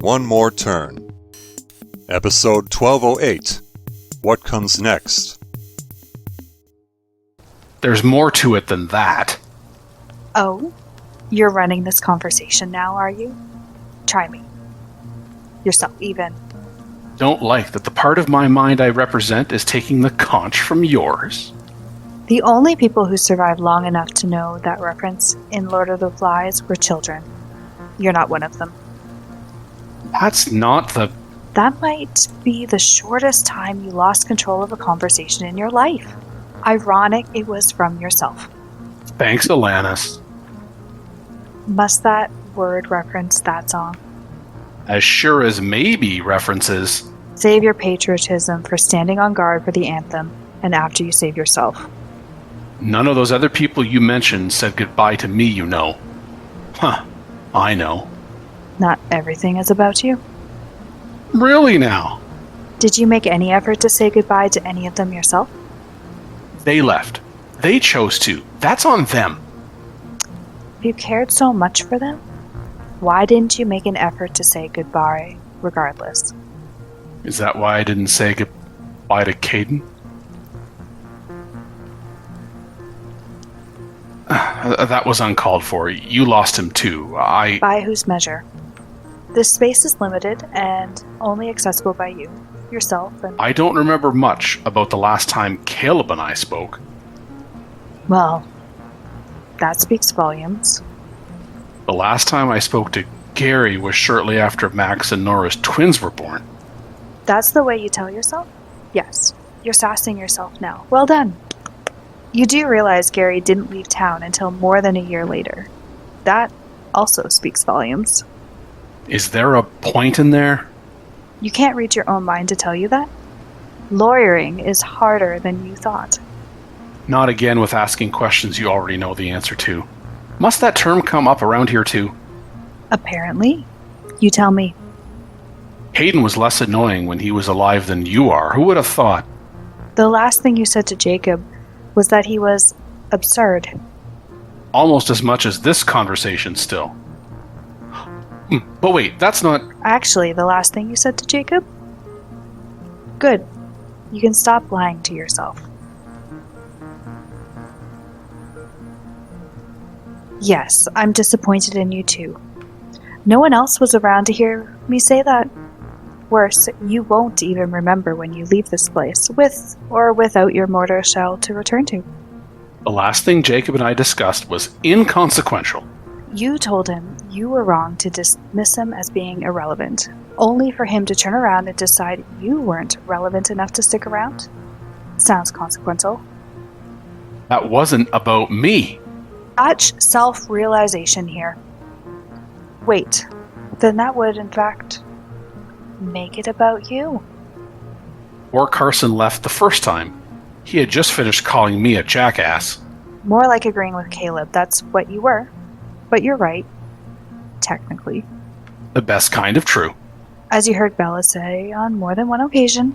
one more turn. Episode 1208. What comes next? There's more to it than that. Oh? You're running this conversation now, are you? Try me. Yourself, even. Don't like that the part of my mind I represent is taking the conch from yours. The only people who survived long enough to know that reference in Lord of the Flies were children. You're not one of them. That's not the... That might be the shortest time you lost control of a conversation in your life. Ironic it was from yourself. Thanks, Alanis. Must that word reference that song? As sure as maybe references. Save your patriotism for standing on guard for the anthem, and after you save yourself. None of those other people you mentioned said goodbye to me, you know. Huh, I know. Not everything is about you. Really now? Did you make any effort to say goodbye to any of them yourself? They left. They chose to. That's on them. If you cared so much for them, why didn't you make an effort to say goodbye regardless? Is that why I didn't say goodbye to Caden? That was uncalled for. You lost him too. By whose measure? This space is limited and only accessible by you, yourself, and... I don't remember much about the last time Caleb and I spoke. Well, that speaks volumes. The last time I spoke to Gary was shortly after Max and Nora's twins were born. That's the way you tell yourself? Yes. You're sassing yourself now. Well done. You do realize Gary didn't leave town until more than a year later. That also speaks volumes. Is there a point in there? You can't read your own mind to tell you that? Lawyering is harder than you thought. Not again with asking questions you already know the answer to. Must that term come up around here too? Apparently. You tell me. Hayden was less annoying when he was alive than you are. Who would have thought? The last thing you said to Jacob was that he was absurd. Almost as much as this conversation still. But wait, that's not... Actually, the last thing you said to Jacob? Good. You can stop lying to yourself. Yes, I'm disappointed in you too. No one else was around to hear me say that. Worse, you won't even remember when you leave this place, with or without your mortar shell to return to. The last thing Jacob and I discussed was inconsequential. You told him you were wrong to dismiss him as being irrelevant, only for him to turn around and decide you weren't relevant enough to stick around? Sounds consequential. That wasn't about me. Much self-realization here. Wait, then that would, in fact, make it about you. Or Carson left the first time. He had just finished calling me a jackass. More like agreeing with Caleb, that's what you were. But you're right. Technically. The best kind of true. As you heard Bella say on more than one occasion.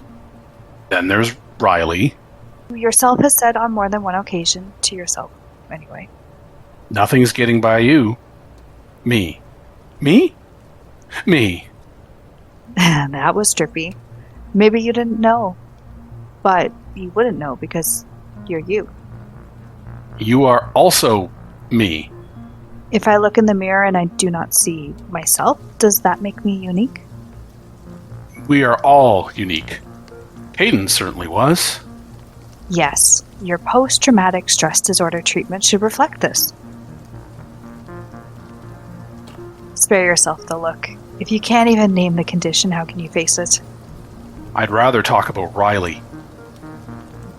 Then there's Riley. Yourself has said on more than one occasion to yourself, anyway. Nothing's getting by you. Me. Me? Me. That was trippy. Maybe you didn't know. But you wouldn't know because you're you. You are also me. If I look in the mirror and I do not see myself, does that make me unique? We are all unique. Hayden certainly was. Yes, your post-traumatic stress disorder treatment should reflect this. Spare yourself the look. If you can't even name the condition, how can you face it? I'd rather talk about Riley.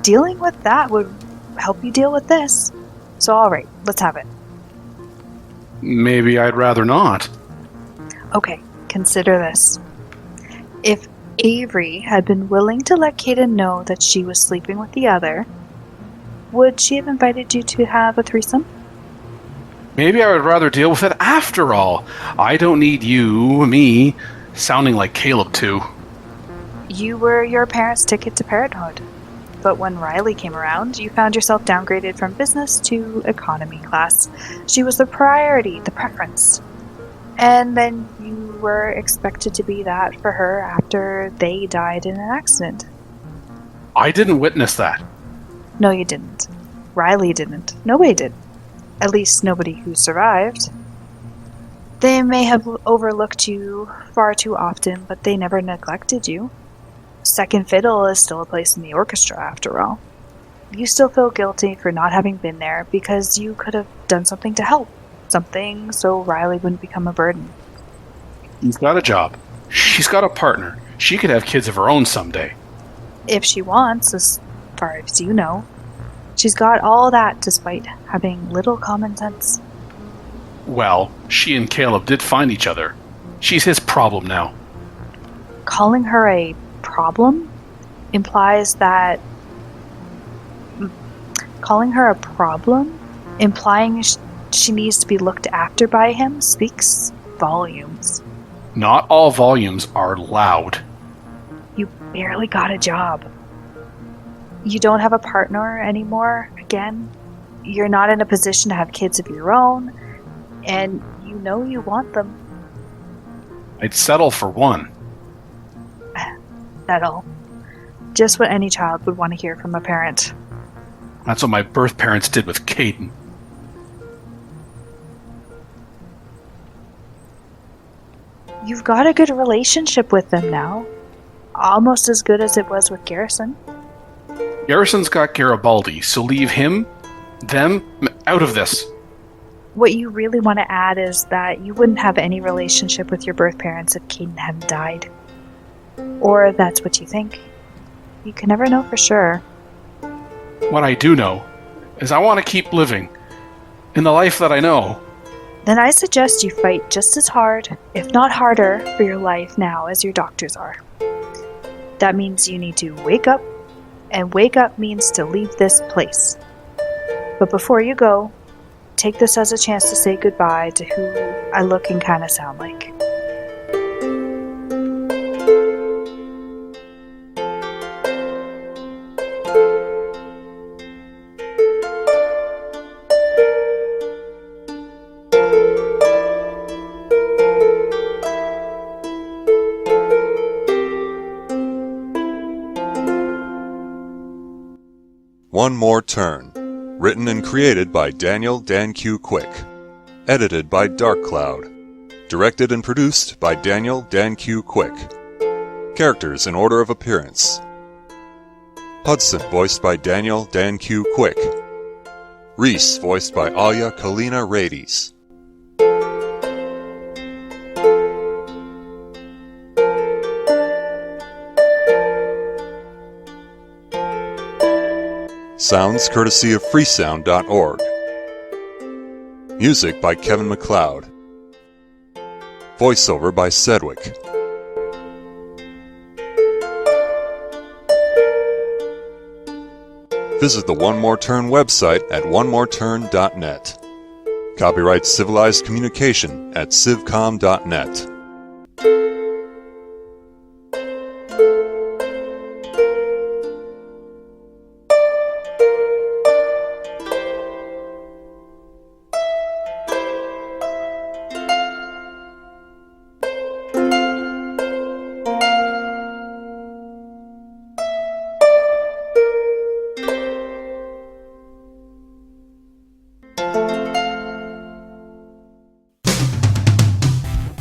Dealing with that would help you deal with this. So alright, let's have it. Maybe I'd rather not. Okay, consider this. If Avery had been willing to let Caden know that she was sleeping with the other, would she have invited you to have a threesome? Maybe I would rather deal with it after all. I don't need you, me, sounding like Caleb too. You were your parents' ticket to parenthood. But when Riley came around, you found yourself downgraded from business to economy class. She was the priority, the preference. And then you were expected to be that for her after they died in an accident. I didn't witness that. No, you didn't. Riley didn't. Nobody did. At least nobody who survived. They may have overlooked you far too often, but they never neglected you. Second fiddle is still a place in the orchestra, after all. You still feel guilty for not having been there because you could have done something to help. Something so Riley wouldn't become a burden. She's got a job. She's got a partner. She could have kids of her own someday. If she wants, as far as you know. She's got all that despite having little common sense. Well, she and Caleb did find each other. She's his problem now. Calling her a problem implies that... Calling her a problem? Implying she needs to be looked after by him speaks volumes. Not all volumes are loud. You barely got a job. You don't have a partner anymore, again. You're not in a position to have kids of your own, and you know you want them. I'd settle for one. Settle. Just what any child would want to hear from a parent. That's what my birth parents did with Caden. You've got a good relationship with them now. Almost as good as it was with Garrison. Garrison's got Garibaldi, so leave them, out of this. What you really want to add is that you wouldn't have any relationship with your birth parents if Caden hadn't died. Or that's what you think. You can never know for sure. What I do know is I want to keep living in the life that I know. Then I suggest you fight just as hard, if not harder, for your life now as your doctors are. That means you need to wake up, and wake up means to leave this place. But before you go, take this as a chance to say goodbye to who I look and kind of sound like. One More Turn. Written and created by Daniel Dan Q. Quick. Edited by Dark Cloud. Directed and produced by Daniel Dan Q. Quick. Characters in order of appearance. Hudson, voiced by Daniel Dan Q. Quick. Reese, voiced by Alia Kalina Rades. Sounds courtesy of freesound.org. Music by Kevin MacLeod. Voiceover by Sedgwick. Visit the One More Turn website at onemoreturn.net. Copyright Civilized Communication at civcom.net.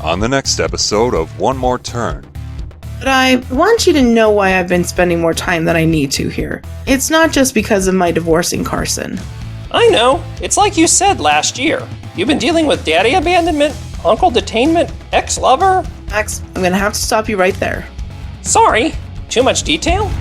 On the next episode of One More Turn. But I want you to know why I've been spending more time than I need to here. It's not just because of my divorcing Carson. I know. It's like you said last year. You've been dealing with daddy abandonment, uncle detainment, ex-lover. Max, I'm gonna have to stop you right there. Sorry. Too much detail?